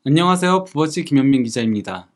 안녕하세요. 부버지 김현민 기자입니다.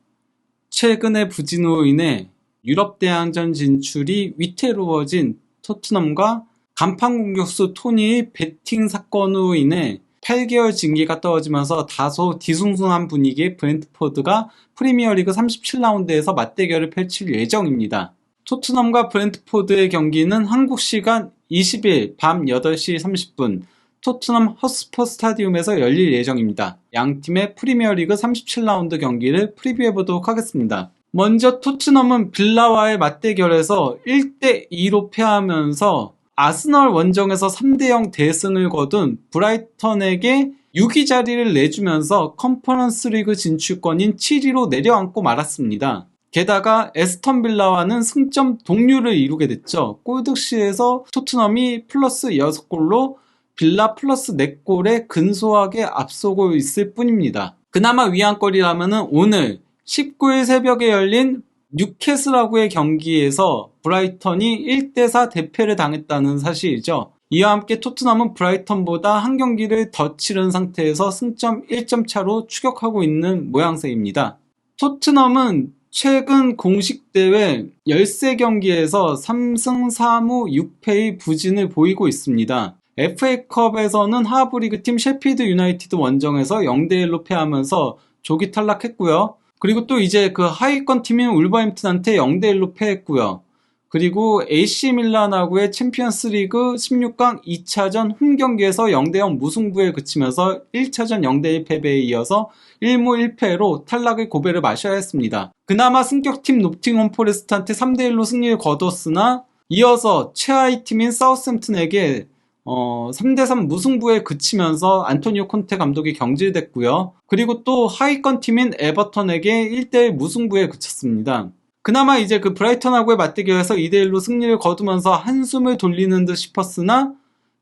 최근의 부진으로 인해 유럽 대항전 진출이 위태로워진 토트넘과 간판 공격수 토니의 베팅 사건으로 인해 8개월 징계가 떨어지면서 다소 뒤숭숭한 분위기의 브렌트포드가 프리미어리그 37라운드에서 맞대결을 펼칠 예정입니다. 토트넘과 브렌트포드의 경기는 한국 시간 20일 밤 8시 30분 토트넘 허스퍼 스타디움에서 열릴 예정입니다. 양 팀의 프리미어리그 37라운드 경기를 프리뷰해보도록 하겠습니다. 먼저 토트넘은 빌라와의 맞대결에서 1대2로 패하면서 아스널 원정에서 3대0 대승을 거둔 브라이턴에게 6위 자리를 내주면서 컨퍼런스 리그 진출권인 7위로 내려앉고 말았습니다. 게다가 에스턴 빌라와는 승점 동률을 이루게 됐죠. 골득실에서 토트넘이 플러스 6골로 빌라 플러스 4골에 근소하게 앞서고 있을 뿐입니다. 그나마 위안거리라면 오늘 19일 새벽에 열린 뉴캐슬하고의 경기에서 브라이턴이 1대4 대패를 당했다는 사실이죠. 이와 함께 토트넘은 브라이턴보다 한 경기를 더 치른 상태에서 승점 1점 차로 추격하고 있는 모양새입니다. 토트넘은 최근 공식 대회 13경기에서 3승 4무 6패의 부진을 보이고 있습니다. FA컵에서는 하부리그팀 셰필드 유나이티드 원정에서 0대1로 패하면서 조기 탈락했고요. 그리고 또 이제 그 하위권 팀인 울버햄튼한테 0대1로 패했고요. 그리고 AC 밀란하고의 챔피언스 리그 16강 2차전 홈경기에서 0대0 무승부에 그치면서 1차전 0대1 패배에 이어서 1무 1패로 탈락의 고배를 마셔야 했습니다. 그나마 승격팀 노팅엄 포레스트한테 3대1로 승리를 거뒀으나 이어서 최하위 팀인 사우스햄튼에게 3대3 무승부에 그치면서 안토니오 콘테 감독이 경질됐고요. 그리고 또 하위권 팀인 에버턴에게 1대1 무승부에 그쳤습니다. 그나마 이제 그 브라이턴하고의 맞대결에서 2대1로 승리를 거두면서 한숨을 돌리는 듯 싶었으나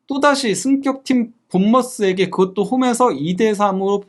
또다시 승격팀 본머스에게 그것도 홈에서 2대3으로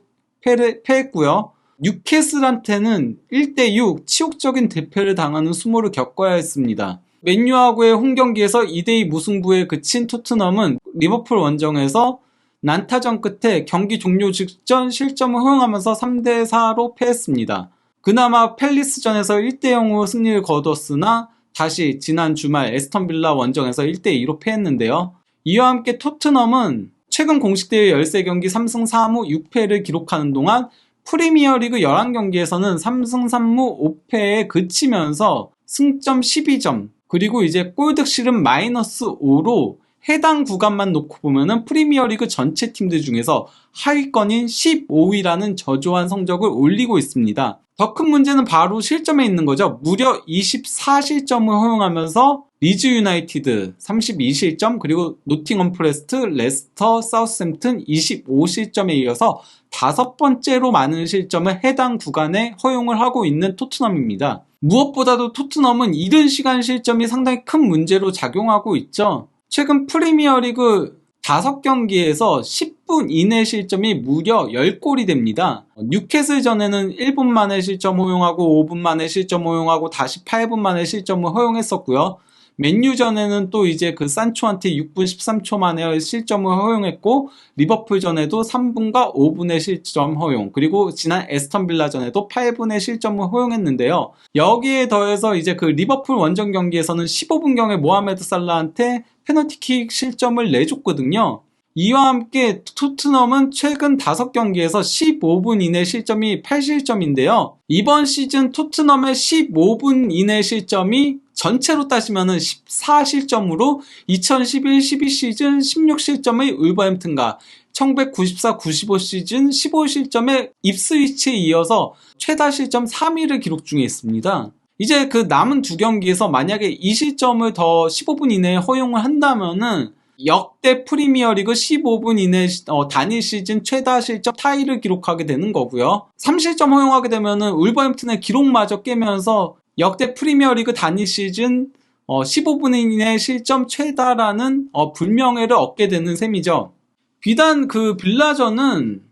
패했고요. 뉴캐슬한테는 1대6 치욕적인 대패를 당하는 수모를 겪어야 했습니다. 맨유하고의 홈경기에서 2대2 무승부에 그친 토트넘은 리버풀 원정에서 난타전 끝에 경기 종료 직전 실점을 허용하면서 3대4로 패했습니다. 그나마 팰리스전에서 1대0으로 승리를 거뒀으나 다시 지난 주말 에스턴 빌라 원정에서 1대2로 패했는데요. 이와 함께 토트넘은 최근 공식 대회 13경기 3승 4무 6패를 기록하는 동안 프리미어리그 11경기에서는 3승 3무 5패에 그치면서 승점 12점 그리고 이제 골득실은 마이너스 5로 해당 구간만 놓고 보면은 프리미어리그 전체 팀들 중에서 하위권인 15위라는 저조한 성적을 올리고 있습니다. 더 큰 문제는 바로 실점에 있는 거죠. 무려 24실점을 허용하면서 리즈 유나이티드 32실점 그리고 노팅엄 포레스트, 레스터, 사우스햄튼 25실점에 이어서 5번째로 많은 실점을 해당 구간에 허용을 하고 있는 토트넘입니다. 무엇보다도 토트넘은 이른 시간 실점이 상당히 큰 문제로 작용하고 있죠. 최근 프리미어리그 5경기에서 10분 이내 실점이 무려 10골이 됩니다. 뉴캐슬전에는 1분 만에 실점 허용하고 5분 만에 실점 허용하고 다시 8분 만에 실점을 허용했었고요. 맨유전에는 또 이제 그 산초한테 6분 13초 만에 실점을 허용했고 리버풀전에도 3분과 5분의 실점 허용 그리고 지난 에스턴 빌라전에도 8분의 실점을 허용했는데요. 여기에 더해서 이제 그 리버풀 원정 경기에서는 15분경에 모하메드 살라한테 페널티킥 실점을 내줬거든요. 이와 함께 토트넘은 최근 5경기에서 15분 이내 실점이 8실점인데요. 이번 시즌 토트넘의 15분 이내 실점이 전체로 따지면 14실점으로 2011-12 시즌 16실점의 울버햄튼과 1994-95 시즌 15실점의 입스위치에 이어서 최다 실점 3위를 기록 중에 있습니다. 이제 그 남은 2경기에서 만약에 2실점을 더 15분 이내에 허용을 한다면은 역대 프리미어리그 15분 이내 단일 시즌 최다 실점 타이를 기록하게 되는 거고요. 3실점 허용하게 되면은 울버햄튼의 기록마저 깨면서 역대 프리미어리그 단일 시즌 15분 이내 실점 최다라는 불명예를 얻게 되는 셈이죠. 비단 그 빌라전은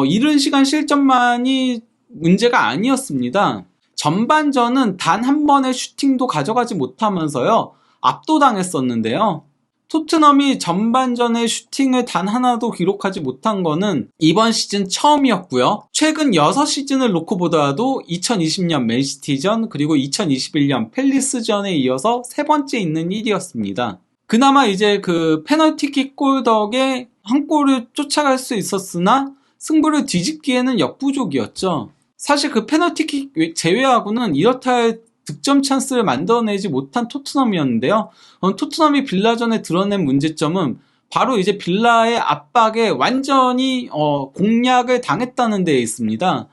이른 시간 실점만이 문제가 아니었습니다. 전반전은 단 한 번의 슈팅도 가져가지 못하면서요. 압도당했었는데요. 토트넘이 전반전에 슈팅을 단 하나도 기록하지 못한 거는 이번 시즌 처음이었고요. 최근 6시즌을 놓고 보더라도 2020년 맨시티전 그리고 2021년 팰리스전에 이어서 세 번째 있는 일이었습니다. 그나마 이제 그 페널티킥 골 덕에 한 골을 쫓아갈 수 있었으나 승부를 뒤집기에는 역부족이었죠. 사실 그 페널티킥 제외하고는 이렇다 할 득점 찬스를 만들어내지 못한 토트넘이었는데요. 토트넘이 빌라전에 드러낸 문제점은 바로 이제 빌라의 압박에 완전히 공략을 당했다는 데에 있습니다.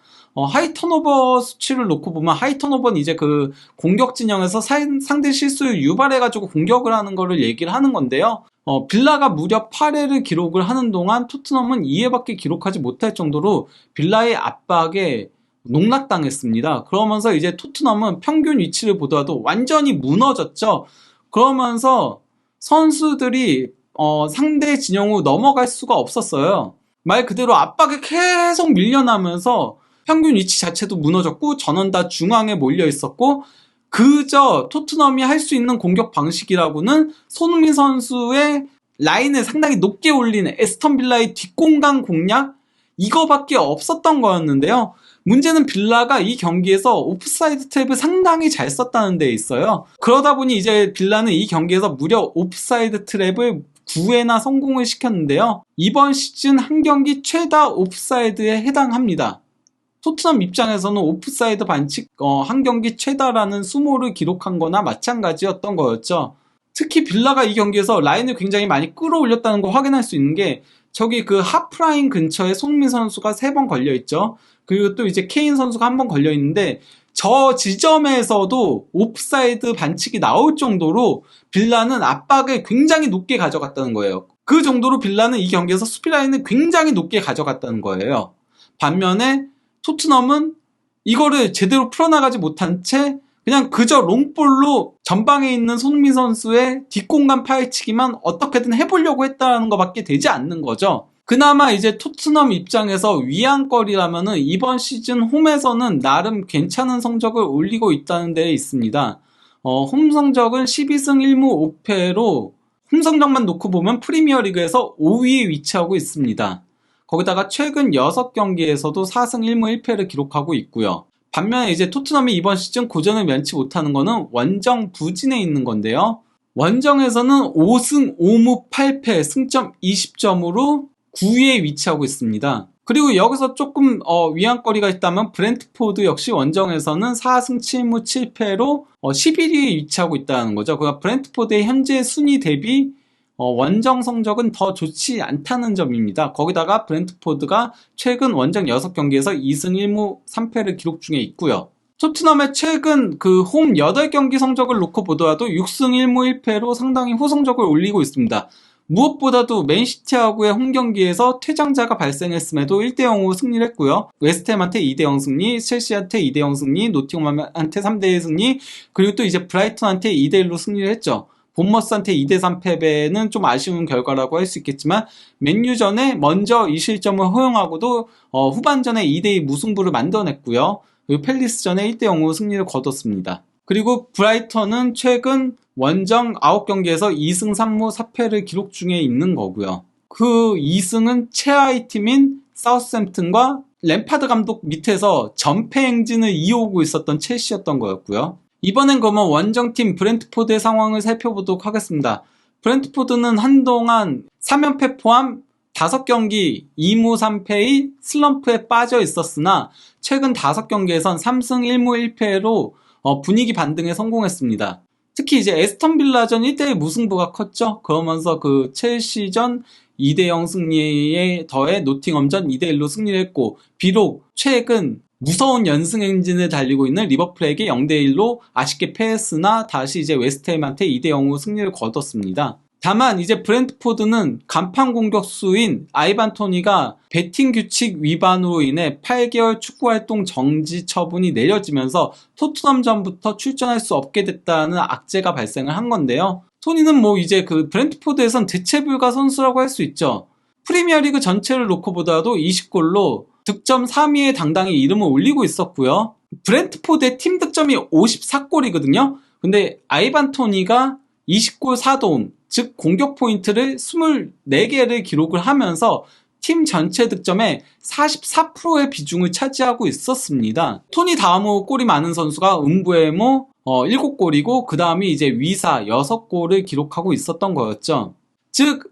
하이 턴오버 수치를 놓고 보면 하이 턴오버는 이제 그 공격 진영에서 상대 실수를 유발해가지고 공격을 하는 거를 얘기를 하는 건데요. 빌라가 무려 8회를 기록을 하는 동안 토트넘은 2회밖에 기록하지 못할 정도로 빌라의 압박에 농락당했습니다. 그러면서 이제 토트넘은 평균 위치를 보더라도 완전히 무너졌죠. 그러면서 선수들이 상대 진영으로 넘어갈 수가 없었어요. 말 그대로 압박에 계속 밀려나면서 평균 위치 자체도 무너졌고 전원 다 중앙에 몰려 있었고 그저 토트넘이 할 수 있는 공격 방식이라고는 손흥민 선수의 라인을 상당히 높게 올리는 에스턴 빌라의 뒷공간 공략 이거밖에 없었던 거였는데요. 문제는 빌라가 이 경기에서 오프사이드 트랩을 상당히 잘 썼다는 데 있어요. 그러다 보니 이제 빌라는 이 경기에서 무려 오프사이드 트랩을 9회나 성공을 시켰는데요. 이번 시즌 한 경기 최다 오프사이드에 해당합니다. 토트넘 입장에서는 오프사이드 반칙 한 경기 최다라는 수모를 기록한 거나 마찬가지였던 거였죠. 특히 빌라가 이 경기에서 라인을 굉장히 많이 끌어올렸다는 걸 확인할 수 있는 게 저기 그 하프라인 근처에 손흥민 선수가 3번 걸려있죠. 그리고 또 이제 케인 선수가 1번 걸려있는데 저 지점에서도 옵사이드 반칙이 나올 정도로 빌라는 압박을 굉장히 높게 가져갔다는 거예요. 그 정도로 빌라는 이 경기에서 수비 라인을 굉장히 높게 가져갔다는 거예요. 반면에 토트넘은 이거를 제대로 풀어나가지 못한 채 그냥 그저 롱볼로 전방에 있는 손흥민 선수의 뒷공간 파헤치기만 어떻게든 해보려고 했다는 것밖에 되지 않는 거죠. 그나마 이제 토트넘 입장에서 위안거리라면은 이번 시즌 홈에서는 나름 괜찮은 성적을 올리고 있다는 데에 있습니다. 홈 성적은 12승 1무 5패로 홈 성적만 놓고 보면 프리미어리그에서 5위에 위치하고 있습니다. 거기다가 최근 6경기에서도 4승 1무 1패를 기록하고 있고요. 반면에 이제 토트넘이 이번 시즌 고전을 면치 못하는 거는 원정 부진에 있는 건데요. 원정에서는 5승 5무 8패 승점 20점으로 9위에 위치하고 있습니다. 그리고 여기서 조금 위안거리가 있다면 브렌트포드 역시 원정에서는 4승 7무 7패로 11위에 위치하고 있다는 거죠. 그러니까 브렌트포드의 현재 순위 대비 원정 성적은 더 좋지 않다는 점입니다. 거기다가 브렌트포드가 최근 원정 6경기에서 2승 1무 3패를 기록 중에 있고요. 토트넘의 최근 그 홈 8경기 성적을 놓고 보더라도 6승 1무 1패로 상당히 후성적을 올리고 있습니다. 무엇보다도 맨시티하고의 홈 경기에서 퇴장자가 발생했음에도 1대0으로 승리를 했고요. 웨스트햄한테 2대0 승리, 첼시한테 2대0 승리, 노팅엄한테 3대1 승리, 그리고 또 이제 브라이턴한테 2대1로 승리를 했죠. 본머스한테 2대3 패배는 좀 아쉬운 결과라고 할 수 있겠지만 맨유전에 먼저 이 실점을 허용하고도 후반전에 2대2 무승부를 만들어냈고요. 그리고 팰리스전에 1대0으로 승리를 거뒀습니다. 그리고 브라이턴은 최근 원정 9경기에서 2승 3무 4패를 기록 중에 있는 거고요. 그 2승은 최하위 팀인 사우스햄튼과 램파드 감독 밑에서 전패 행진을 이어오고 있었던 첼시였던 거였고요. 이번엔 그러면 원정팀 브렌트포드의 상황을 살펴보도록 하겠습니다. 브렌트포드는 한동안 3연패 포함 5경기 2무 3패의 슬럼프에 빠져 있었으나 최근 5경기에선 3승 1무 1패로 분위기 반등에 성공했습니다. 특히 이제 에스턴 빌라전 1대1 무승부가 컸죠. 그러면서 그 첼시전 2대0 승리에 더해 노팅엄전 2대1로 승리를 했고 비록 최근 무서운 연승 행진을 달리고 있는 리버풀에게 0대1로 아쉽게 패했으나 다시 이제 웨스트햄한테 2대0으로 승리를 거뒀습니다. 다만 이제 브렌트포드는 간판 공격수인 아이반 토니가 배팅 규칙 위반으로 인해 8개월 축구 활동 정지 처분이 내려지면서 토트넘전부터 출전할 수 없게 됐다는 악재가 발생을 한 건데요. 토니는 뭐 이제 그 브렌트포드에선 대체 불가 선수라고 할 수 있죠. 프리미어리그 전체를 놓고 보더라도 20골로 득점 3위에 당당히 이름을 올리고 있었고요. 브렌트포드의 팀 득점이 54골이거든요. 근데 아이반 토니가 20골 4도움, 즉 공격 포인트를 24개를 기록을 하면서 팀 전체 득점의 44%의 비중을 차지하고 있었습니다. 토니 다음으로 골이 많은 선수가 음부에모 7골이고 그 다음이 이제 위사 6골을 기록하고 있었던 거였죠. 즉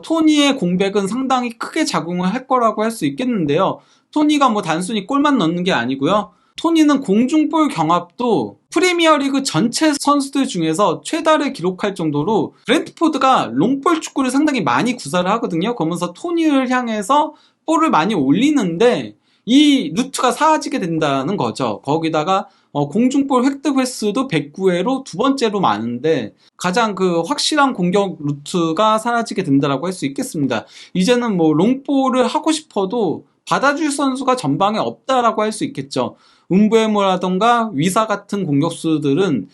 토니의 공백은 상당히 크게 작용을 할 거라고 할 수 있겠는데요. 토니가 뭐 단순히 골만 넣는 게 아니고요. 토니는 공중볼 경합도 프리미어리그 전체 선수들 중에서 최다를 기록할 정도로 브렌트포드가 롱볼 축구를 상당히 많이 구사를 하거든요. 그러면서 토니를 향해서 볼을 많이 올리는데 이 루트가 사라지게 된다는 거죠. 거기다가 공중볼 획득 횟수도 109회로 두 번째로 많은데 가장 그 확실한 공격 루트가 사라지게 된다라고 할 수 있겠습니다. 이제는 뭐 롱볼을 하고 싶어도 받아줄 선수가 전방에 없다라고 할 수 있겠죠. 음부에모라던가 위사 같은 공격수들은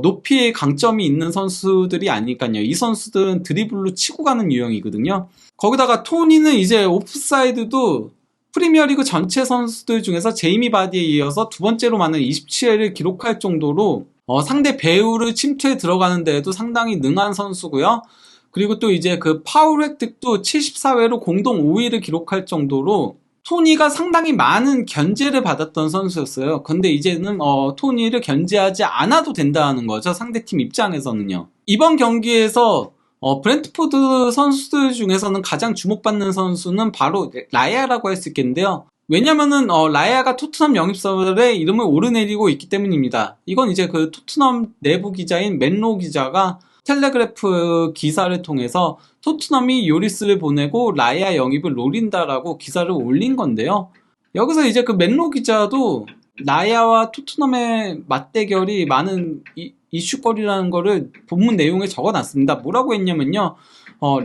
높이의 강점이 있는 선수들이 아니니까요. 이 선수들은 드리블로 치고 가는 유형이거든요. 거기다가 토니는 이제 오프사이드도 프리미어리그 전체 선수들 중에서 제이미 바디에 이어서 두 번째로 많은 27회를 기록할 정도로 상대 배우를 침투해 들어가는 데에도 상당히 능한 선수고요. 그리고 또 이제 그 파울 획득도 74회로 공동 5위를 기록할 정도로 토니가 상당히 많은 견제를 받았던 선수였어요. 근데 이제는 토니를 견제하지 않아도 된다는 거죠. 상대팀 입장에서는요. 이번 경기에서 브렌트포드 선수들 중에서는 가장 주목받는 선수는 바로 라야라고 할 수 있겠는데요. 왜냐면은 라야가 토트넘 영입설의 이름을 오르내리고 있기 때문입니다. 이건 이제 그 토트넘 내부 기자인 맨로 기자가 텔레그래프 기사를 통해서 토트넘이 요리스를 보내고 라야 영입을 노린다라고 기사를 올린 건데요. 여기서 이제 그 맨로 기자도 라야와 토트넘의 맞대결이 많은 이슈거리라는 거를 본문 내용에 적어놨습니다. 뭐라고 했냐면요.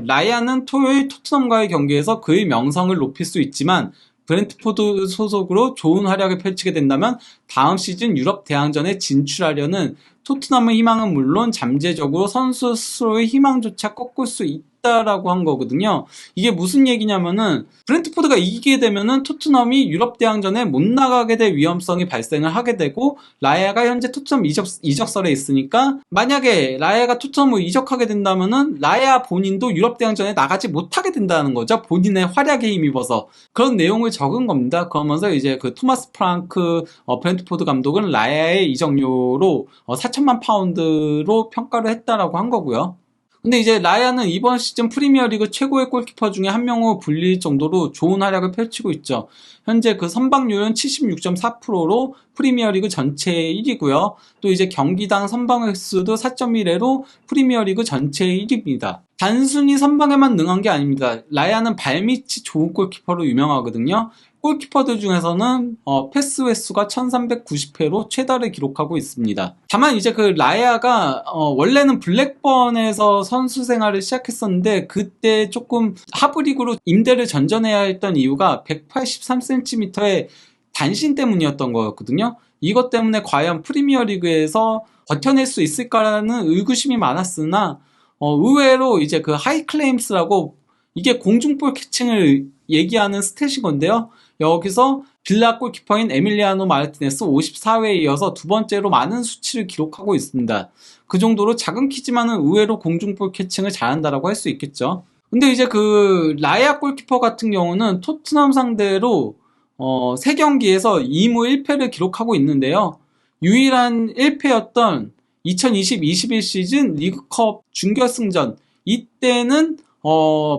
라야는 토요일 토트넘과의 경기에서 그의 명성을 높일 수 있지만 브렌트포드 소속으로 좋은 활약을 펼치게 된다면 다음 시즌 유럽 대항전에 진출하려는 토트넘의 희망은 물론 잠재적으로 선수 스스로의 희망조차 꺾을 수 있다라고 한 거거든요. 이게 무슨 얘기냐면은 브렌트포드가 이기게 되면은 토트넘이 유럽 대항전에 못 나가게 될 위험성이 발생을 하게 되고 라야가 현재 토트넘 이적설에 있으니까 만약에 라야가 토트넘을 이적하게 된다면은 라야 본인도 유럽 대항전에 나가지 못하게 된다는 거죠. 본인의 활약에 힘입어서 그런 내용을 적은 겁니다. 그러면서 이제 그 토마스 프랑크 브렌트포드 감독은 라야의 이적료로 4천만 파운드로 평가를 했다라고 한 거고요. 근데 이제 라야는 이번 시즌 프리미어리그 최고의 골키퍼 중에 한 명으로 불릴 정도로 좋은 활약을 펼치고 있죠. 현재 그 선방률은 76.4%로 프리미어리그 전체 1위고요. 또 이제 경기당 선방 횟수도 4.1회로 프리미어리그 전체 1위입니다. 단순히 선방에만 능한 게 아닙니다. 라야는 발밑이 좋은 골키퍼로 유명하거든요. 골키퍼들 중에서는 패스 횟수가 1390회로 최다를 기록하고 있습니다. 다만 이제 그 라야가 원래는 블랙번에서 선수 생활을 시작했었는데 그때 조금 하브리그로 임대를 전전해야 했던 이유가 183cm의 단신 때문이었던 거였거든요. 이것 때문에 과연 프리미어리그에서 버텨낼 수 있을까라는 의구심이 많았으나 의외로 이제 그 하이클레임스라고 이게 공중볼 캐칭을 얘기하는 스탯인 건데요. 여기서 빌라 골키퍼인 에밀리아노 마르티네스 54회에 이어서 두 번째로 많은 수치를 기록하고 있습니다. 그 정도로 작은 키지만은 의외로 공중볼 캐칭을 잘한다라고 할 수 있겠죠. 근데 이제 그 라야 골키퍼 같은 경우는 토트넘 상대로 3경기에서 2무 1패를 기록하고 있는데요. 유일한 1패였던 2020-21 시즌 리그컵 준결승전 이때는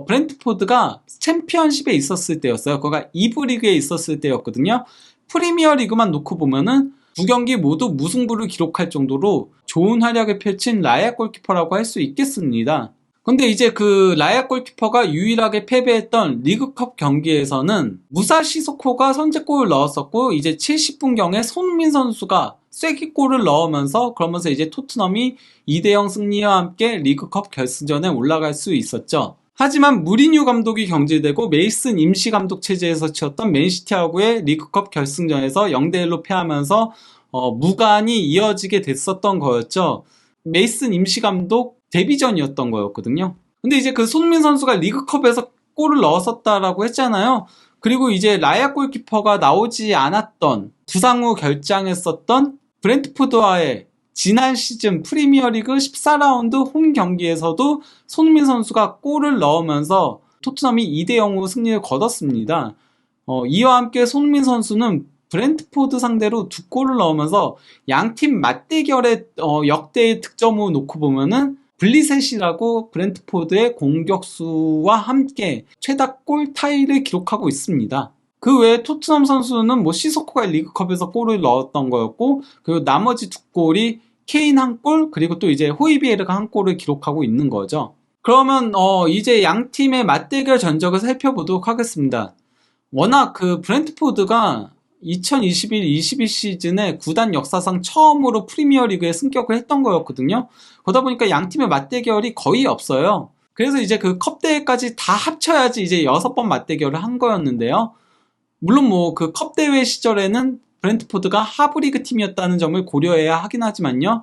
브렌트포드가 챔피언십에 있었을 때였어요. 그가 2부 리그에 있었을 때였거든요. 프리미어 리그만 놓고 보면은 두 경기 모두 무승부를 기록할 정도로 좋은 활약을 펼친 라야 골키퍼라고 할 수 있겠습니다. 근데 이제 그 라야 골키퍼가 유일하게 패배했던 리그컵 경기에서는 무사 시소코가 선제골을 넣었었고 이제 70분경에 손흥민 선수가 쐐기골을 넣으면서 그러면서 이제 토트넘이 2대0 승리와 함께 리그컵 결승전에 올라갈 수 있었죠. 하지만 무리뉴 감독이 경질되고 메이슨 임시 감독 체제에서 치렀던 맨시티하고의 리그컵 결승전에서 0대1로 패하면서 무관이 이어지게 됐었던 거였죠. 메이슨 임시 감독 데뷔전이었던 거였거든요. 근데 이제 그 손흥민 선수가 리그컵에서 골을 넣었었다라고 했잖아요. 그리고 이제 라야 골키퍼가 나오지 않았던 부상 후 결장했었던 브렌트포드와의 지난 시즌 프리미어리그 14라운드 홈 경기에서도 손흥민 선수가 골을 넣으면서 토트넘이 2대0으로 승리를 거뒀습니다. 이와 함께 손흥민 선수는 브렌트포드 상대로 2골을 넣으면서 양팀 맞대결의 역대 득점을 놓고 보면은 블리셋이라고 브렌트포드의 공격수와 함께 최다 골 타이를 기록하고 있습니다. 그 외에 토트넘 선수는 시소코가 리그컵에서 골을 넣었던 거였고, 그리고 나머지 2골이 케인 1골, 그리고 또 이제 호이비에르가 1골을 기록하고 있는 거죠. 그러면 이제 양 팀의 맞대결 전적을 살펴보도록 하겠습니다. 워낙 그 브렌트포드가 2021-22 시즌에 구단 역사상 처음으로 프리미어리그에 승격을 했던 거였거든요. 그러다 보니까 양 팀의 맞대결이 거의 없어요. 그래서 이제 그 컵대회까지 다 합쳐야지 이제 6번 맞대결을 한 거였는데요. 물론 그 컵대회 시절에는 브렌트포드가 하브리그 팀이었다는 점을 고려해야 하긴 하지만요.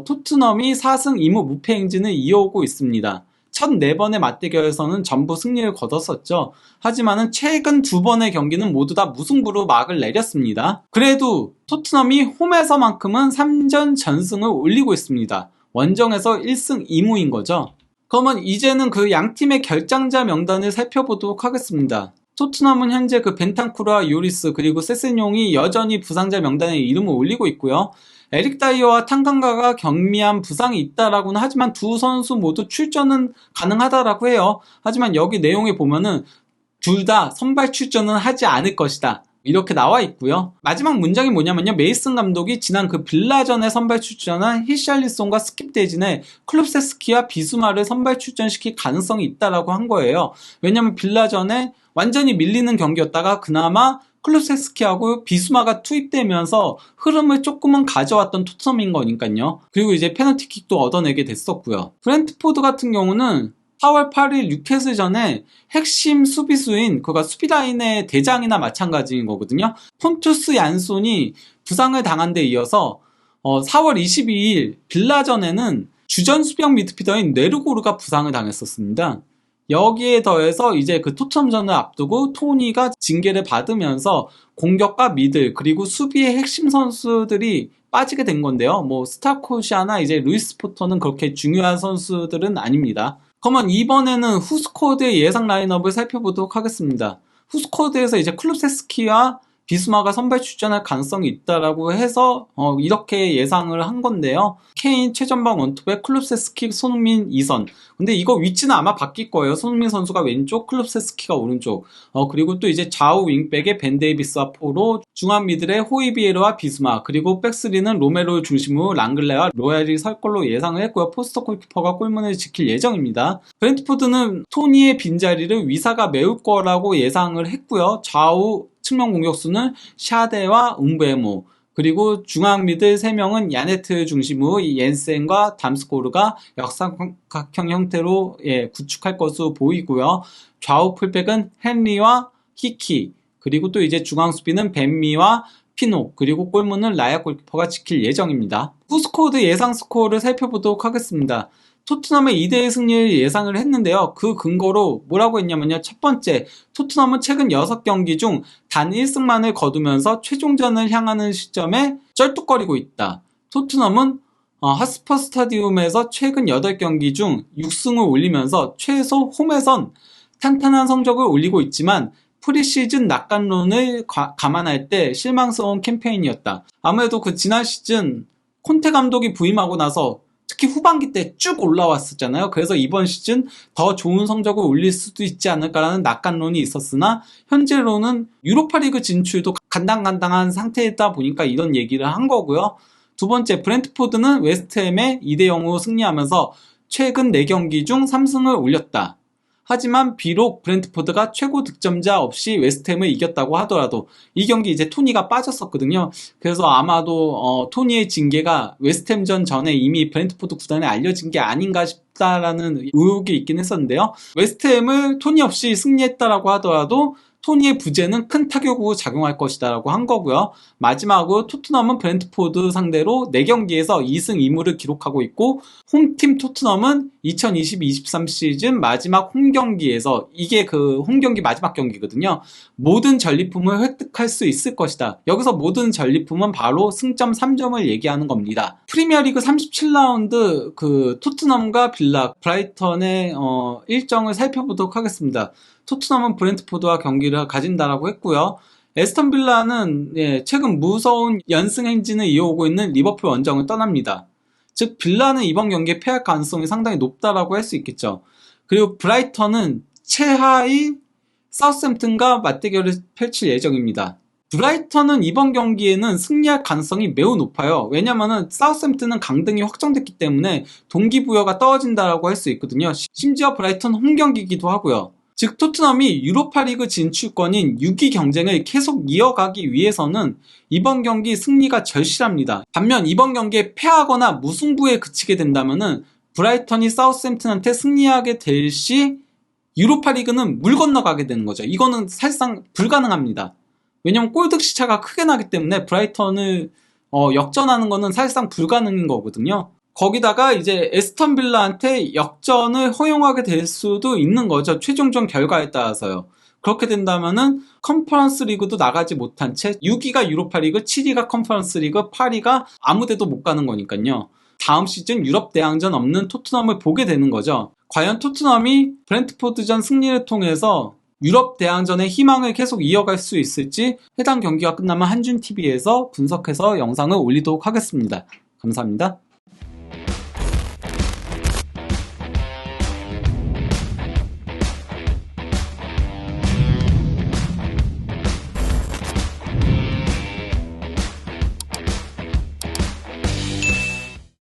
토트넘이 4승 2무 무패 행진을 이어오고 있습니다. 첫 4번의 맞대결에서는 전부 승리를 거뒀었죠. 하지만은 최근 2번의 경기는 모두 다 무승부로 막을 내렸습니다. 그래도 토트넘이 홈에서만큼은 3전 전승을 올리고 있습니다. 원정에서 1승 2무인 거죠. 그러면 이제는 그 양팀의 결장자 명단을 살펴보도록 하겠습니다. 토트넘은 현재 그 벤탄쿠르와 요리스 그리고 세세뇽이 여전히 부상자 명단에 이름을 올리고 있고요. 에릭 다이어와 탕강가가 경미한 부상이 있다라고는 하지만 두 선수 모두 출전은 가능하다라고 해요. 하지만 여기 내용에 보면은 둘 다 선발 출전은 하지 않을 것이다, 이렇게 나와 있고요. 마지막 문장이 뭐냐면요, 메이슨 감독이 지난 그 빌라전에 선발 출전한 히샬리송과 스킵 대진에 클롭세스키와 비수마를 선발 출전시킬 가능성이 있다라고 한 거예요. 왜냐면 빌라전에 완전히 밀리는 경기였다가 그나마 클루세스키하고 비수마가 투입되면서 흐름을 조금은 가져왔던 토트넘인 거니까요. 그리고 이제 페널티킥도 얻어내게 됐었고요. 브렌트포드 같은 경우는 4월 8일 뉴캐슬전에 핵심 수비수인 그가 수비라인의 대장이나 마찬가지인 거거든요. 폰투스 얀손이 부상을 당한 데 이어서 4월 22일 빌라전에는 주전 수비형 미드필더인 네르고르가 부상을 당했었습니다. 여기에 더해서 이제 그 토트넘전을 앞두고 토니가 징계를 받으면서 공격과 미들 그리고 수비의 핵심 선수들이 빠지게 된 건데요. 스타코시아나 이제 루이스 포터는 그렇게 중요한 선수들은 아닙니다. 그러면 이번에는 후스코드의 예상 라인업을 살펴보도록 하겠습니다. 후스코드에서 이제 클루세스키와 비수마가 선발 출전할 가능성이 있다라고 해서 이렇게 예상을 한 건데요. 케인 최전방 원톱에 클룹세스키, 손흥민 2선. 근데 이거 위치는 아마 바뀔 거예요. 손흥민 선수가 왼쪽, 클룹세스키가 오른쪽. 그리고 또 이제 좌우 윙백에 벤 데이비스와 포로, 중앙 미들에 호이비에르와 비수마, 그리고 백스리는 로메로 중심으로 랑글레와 로얄이 설 걸로 예상을 했고요. 포스터 골키퍼가 골문을 지킬 예정입니다. 브렌트포드는 토니의 빈자리를 위사가 메울 거라고 예상을 했고요. 좌우 측면 공격수는 샤데와 웅베모, 그리고 중앙 미들 3명은 야네트 중심으로 옌센과 담스코르가 역삼각형 형태로 구축할 것으로 보이고요. 좌우 풀백은 헨리와 히키, 그리고 또 이제 중앙 수비는 벤미와 피노, 그리고 골문은 라야 골키퍼가 지킬 예정입니다. 후스코드 예상 스코어를 살펴보도록 하겠습니다. 토트넘의 2대1 승리를 예상을 했는데요. 그 근거로 뭐라고 했냐면요. 첫 번째, 토트넘은 최근 6경기 중 단 1승만을 거두면서 최종전을 향하는 시점에 쩔뚝거리고 있다. 토트넘은 핫스퍼 스타디움에서 최근 8경기 중 6승을 올리면서 최소 홈에선 탄탄한 성적을 올리고 있지만 프리시즌 낙관론을 감안할 때 실망스러운 캠페인이었다. 아무래도 그 지난 시즌 콘테 감독이 부임하고 나서 특히 후반기 때 쭉 올라왔었잖아요. 그래서 이번 시즌 더 좋은 성적을 올릴 수도 있지 않을까라는 낙관론이 있었으나 현재로는 유로파리그 진출도 간당간당한 상태이다 보니까 이런 얘기를 한 거고요. 두 번째, 브렌트포드는 웨스트햄에 2대0으로 승리하면서 최근 4경기 중 3승을 올렸다. 하지만 비록 브렌트포드가 최고 득점자 없이 웨스트햄을 이겼다고 하더라도 이 경기 이제 토니가 빠졌었거든요. 그래서 아마도 토니의 징계가 웨스트햄전 전에 이미 브렌트포드 구단에 알려진 게 아닌가 싶다라는 의혹이 있긴 했었는데요. 웨스트햄을 토니 없이 승리했다라고 하더라도 토니의 부재는 큰 타격으로 작용할 것이다 라고 한 거고요. 마지막으로 토트넘은 브렌트포드 상대로 4경기에서 2승 2무를 기록하고 있고, 홈팀 토트넘은 2022-23 시즌 마지막 홈경기에서, 이게 그 홈경기 마지막 경기거든요. 모든 전리품을 획득할 수 있을 것이다. 여기서 모든 전리품은 바로 승점 3점을 얘기하는 겁니다. 프리미어리그 37라운드 그 토트넘과 빌라, 브라이턴의 일정을 살펴보도록 하겠습니다. 토트넘은 브렌트포드와 경기를 가진다라고 했고요. 에스턴 빌라는 최근 무서운 연승 행진을 이어오고 있는 리버풀 원정을 떠납니다. 즉 빌라는 이번 경기에 패할 가능성이 상당히 높다라고 할 수 있겠죠. 그리고 브라이턴은 최하위 사우스햄튼과 맞대결을 펼칠 예정입니다. 브라이턴은 이번 경기에는 승리할 가능성이 매우 높아요. 왜냐면은 사우스햄튼은 강등이 확정됐기 때문에 동기부여가 떨어진다라고 할 수 있거든요. 심지어 브라이턴 홈경기이기도 하고요. 즉 토트넘이 유로파리그 진출권인 6위 경쟁을 계속 이어가기 위해서는 이번 경기 승리가 절실합니다. 반면 이번 경기에 패하거나 무승부에 그치게 된다면은 브라이턴이 사우스햄튼한테 승리하게 될 시 유로파리그는 물 건너가게 되는 거죠. 이거는 사실상 불가능합니다. 왜냐면 골득 시차가 크게 나기 때문에 브라이턴을 역전하는 거는 사실상 불가능인 거거든요. 거기다가 이제 에스턴 빌라한테 역전을 허용하게 될 수도 있는 거죠. 최종전 결과에 따라서요. 그렇게 된다면은 컨퍼런스 리그도 나가지 못한 채 6위가 유로파리그, 7위가 컨퍼런스 리그, 8위가 아무데도 못 가는 거니까요. 다음 시즌 유럽 대항전 없는 토트넘을 보게 되는 거죠. 과연 토트넘이 브렌트포드전 승리를 통해서 유럽 대항전의 희망을 계속 이어갈 수 있을지 해당 경기가 끝나면 한준TV에서 분석해서 영상을 올리도록 하겠습니다. 감사합니다.